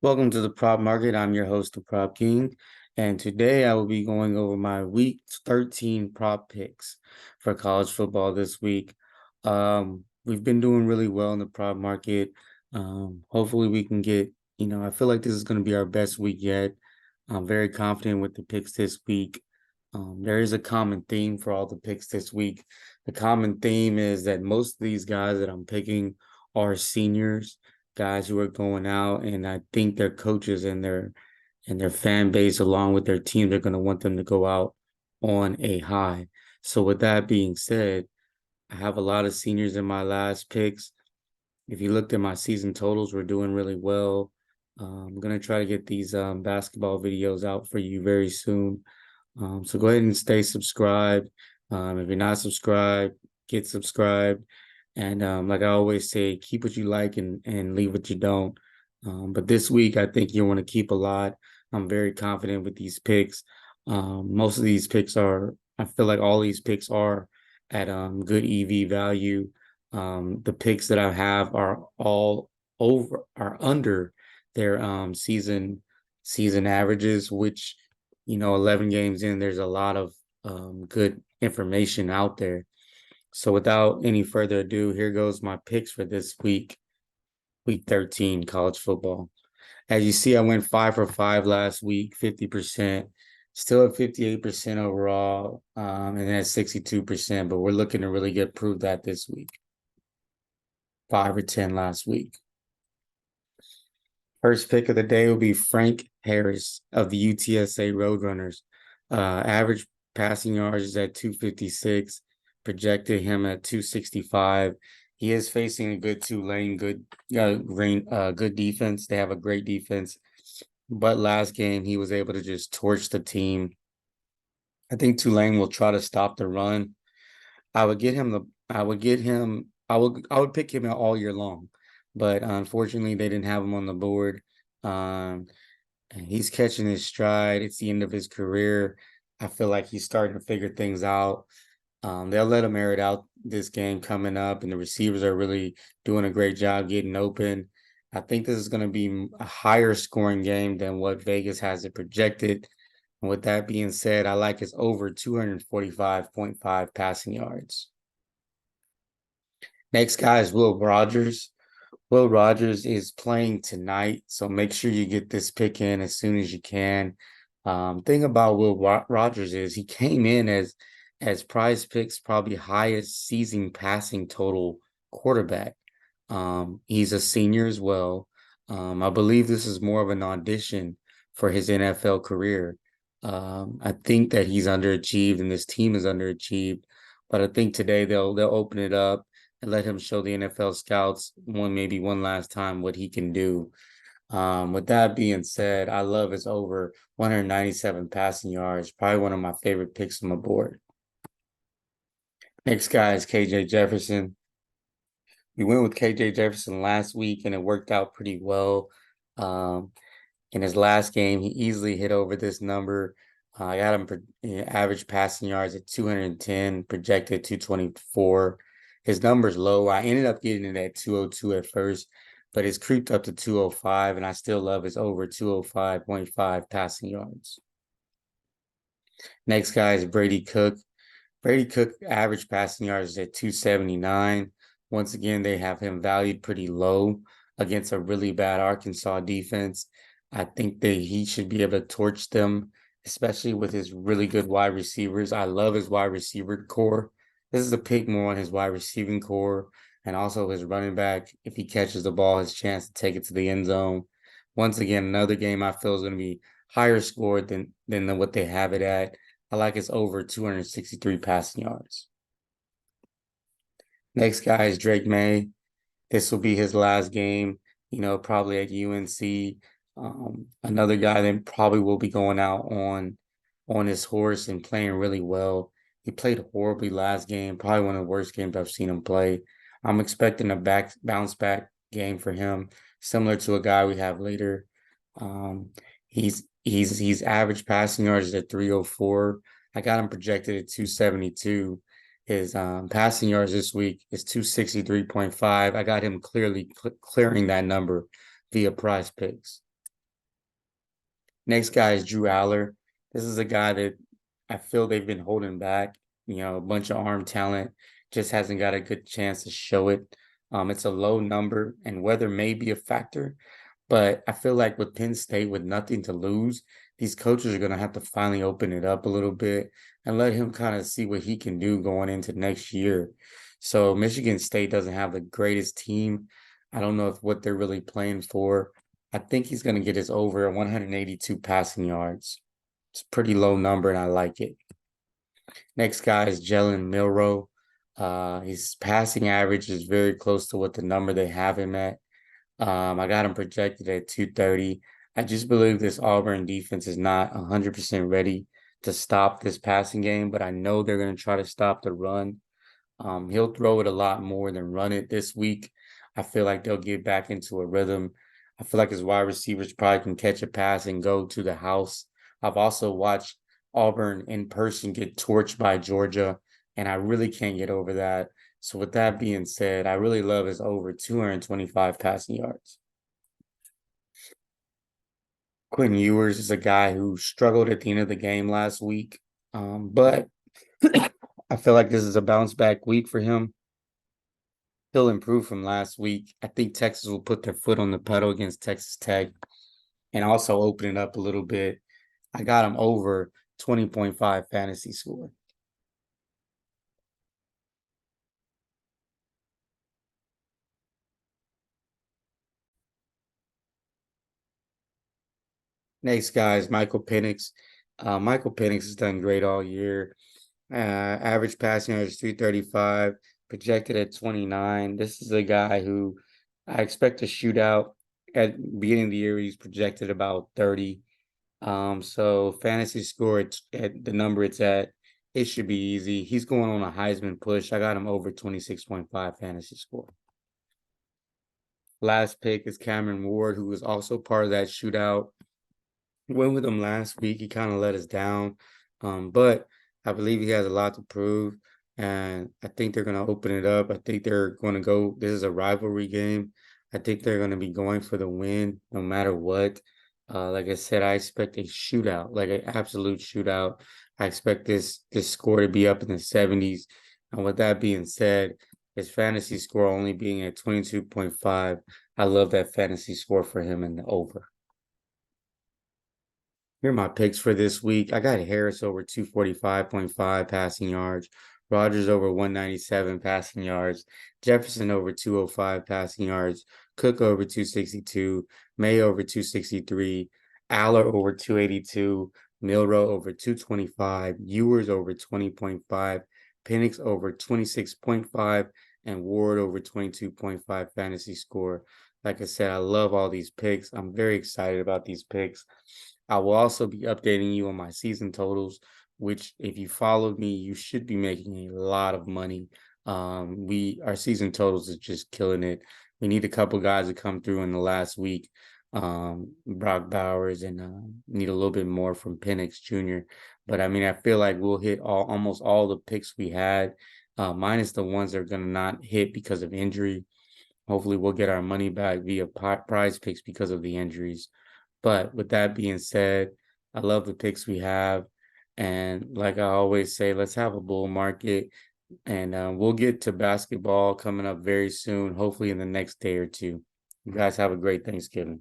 Welcome to the Prop Market. I'm your host, the Prop King, and today I will be going over my Week 13 prop picks for college football this week. We've been doing really well in the prop market. Hopefully we can I feel like this is going to be our best week yet. I'm very confident with the picks this week. There is a common theme for all the picks this week. The common theme is that most of these guys that I'm picking are seniors, guys who are going out, and I think their coaches and their fan base, along with their team, they're going to want them to go out on a high. So with that being said, I have a lot of seniors in my last picks. If you looked at my season totals, we're doing really well. I'm gonna try to get these basketball videos out for you very soon. So go ahead and stay subscribed. If you're not subscribed, get subscribed. And like I always say, keep what you like and leave what you don't. But this week, I think you want to keep a lot. I'm very confident with these picks. Most of these picks I feel like all these picks are at good EV value. The picks that I have are under their season averages, which 11 games in, there's a lot of good information out there. So without any further ado, here goes my picks for this week 13 college football. As you see, I went 5 for 5 last week, 50%, still at 58% overall, and then at 62%, but we're looking to really prove that this week. 5 or 10 last week. First pick of the day will be Frank Harris of the UTSA Roadrunners. Average passing yards is at 256, projected him at 265. He is facing a good Tulane, good defense. They have a great defense, but last game he was able to just torch the team. I think Tulane will try to stop the run. I would get him the. I would get him. I would pick him out all year long, but unfortunately they didn't have him on the board. And he's catching his stride. It's the end of his career. I feel like he's starting to figure things out. They'll let him air it out this game coming up, and the receivers are really doing a great job getting open. I think this is going to be a higher scoring game than what Vegas has it projected. And with that being said, I like his over 245.5 passing yards. Next guy is Will Rogers. Will Rogers is playing tonight, so make sure you get this pick in as soon as you can. Thing about Will Rogers is he came in as Prize Picks probably highest season passing total quarterback. He's a senior as well. I believe this is more of an audition for his NFL career. I think that he's underachieved and this team is underachieved, but I think today they'll open it up and let him show the NFL scouts maybe one last time what he can do. With that being said, I love his over 197 passing yards, probably one of my favorite picks on the board. Next guy is KJ Jefferson. We went with KJ Jefferson last week and it worked out pretty well. In his last game, he easily hit over this number. I got him average passing yards at 210, projected 224. His number's low. I ended up getting it at 202 at first, but it's creeped up to 205, and I still love his over 205.5 passing yards. Next guy is Brady Cook. Brady Cook average passing yards is at 279. Once again, they have him valued pretty low against a really bad Arkansas defense. I think that he should be able to torch them, especially with his really good wide receivers. I love his wide receiver core. This is a pick more on his wide receiving core and also his running back. If he catches the ball, his chance to take it to the end zone. Once again, another game I feel is going to be higher scored than what they have it at. I like his over 263 passing yards. Next guy is Drake May. This will be his last game, probably at UNC. Another guy that probably will be going out on his horse and playing really well. He played horribly last game, probably one of the worst games I've seen him play. I'm expecting a bounce back game for him, similar to a guy we have later. He's average passing yards at 304. I got him projected at 272. His passing yards this week is 263.5. I got him clearly clearing that number via Prize Picks. Next guy is Drew Aller. This is a guy that I feel they've been holding back. A bunch of arm talent, just hasn't got a good chance to show it. It's a low number, and weather may be a factor, but I feel like with Penn State with nothing to lose, these coaches are going to have to finally open it up a little bit and let him kind of see what he can do going into next year. So Michigan State doesn't have the greatest team. I don't know if what they're really playing for. I think he's going to get his over at 182 passing yards. It's a pretty low number, and I like it. Next guy is Jalen Milroe. His passing average is very close to what the number they have him at. I got him projected at 230. I just believe this Auburn defense is not 100% ready to stop this passing game, but I know they're going to try to stop the run. He'll throw it a lot more than run it this week. I feel like they'll get back into a rhythm. I feel like his wide receivers probably can catch a pass and go to the house. I've also watched Auburn in person get torched by Georgia, and I really can't get over that. So with that being said, I really love his over 225 passing yards. Quinn Ewers is a guy who struggled at the end of the game last week, but I feel like this is a bounce back week for him. He'll improve from last week. I think Texas will put their foot on the pedal against Texas Tech and also open it up a little bit. I got him over 20.5 fantasy score. Next guy is Michael Penix. Michael Penix has done great all year. Average passing yards 335, projected at 29. This is a guy who I expect to shoot out at the beginning of the year. He's projected about 30. So fantasy score at the number it's at, it should be easy. He's going on a Heisman push. I got him over 26.5 fantasy score. Last pick is Cameron Ward, who was also part of that shootout. Went with him last week. He kind of let us down. But I believe he has a lot to prove. And I think they're going to open it up. I think they're going to go. This is a rivalry game. I think they're going to be going for the win no matter what. Like I said, I expect a shootout, like an absolute shootout. I expect this score to be up in the 70s. And with that being said, his fantasy score only being at 22.5, I love that fantasy score for him in the over. Here are my picks for this week. I got Harris over 245.5 passing yards, Rogers over 197 passing yards, Jefferson over 205 passing yards, Cook over 262, May over 263, Aller over 282, Milroe over 225, Ewers over 20.5, Penix over 26.5, and Ward over 22.5 fantasy score. Like I said, I love all these picks. I'm very excited about these picks. I will also be updating you on my season totals, which if you followed me, you should be making a lot of money. Our season totals is just killing it. We need a couple guys to come through in the last week. Brock Bowers and need a little bit more from Penix Jr. But I mean, I feel like we'll hit almost all the picks we had, minus the ones that are gonna not hit because of injury. Hopefully, we'll get our money back via prize picks because of the injuries. But with that being said, I love the picks we have. And like I always say, let's have a bull market. And we'll get to basketball coming up very soon, hopefully in the next day or two. You guys have a great Thanksgiving.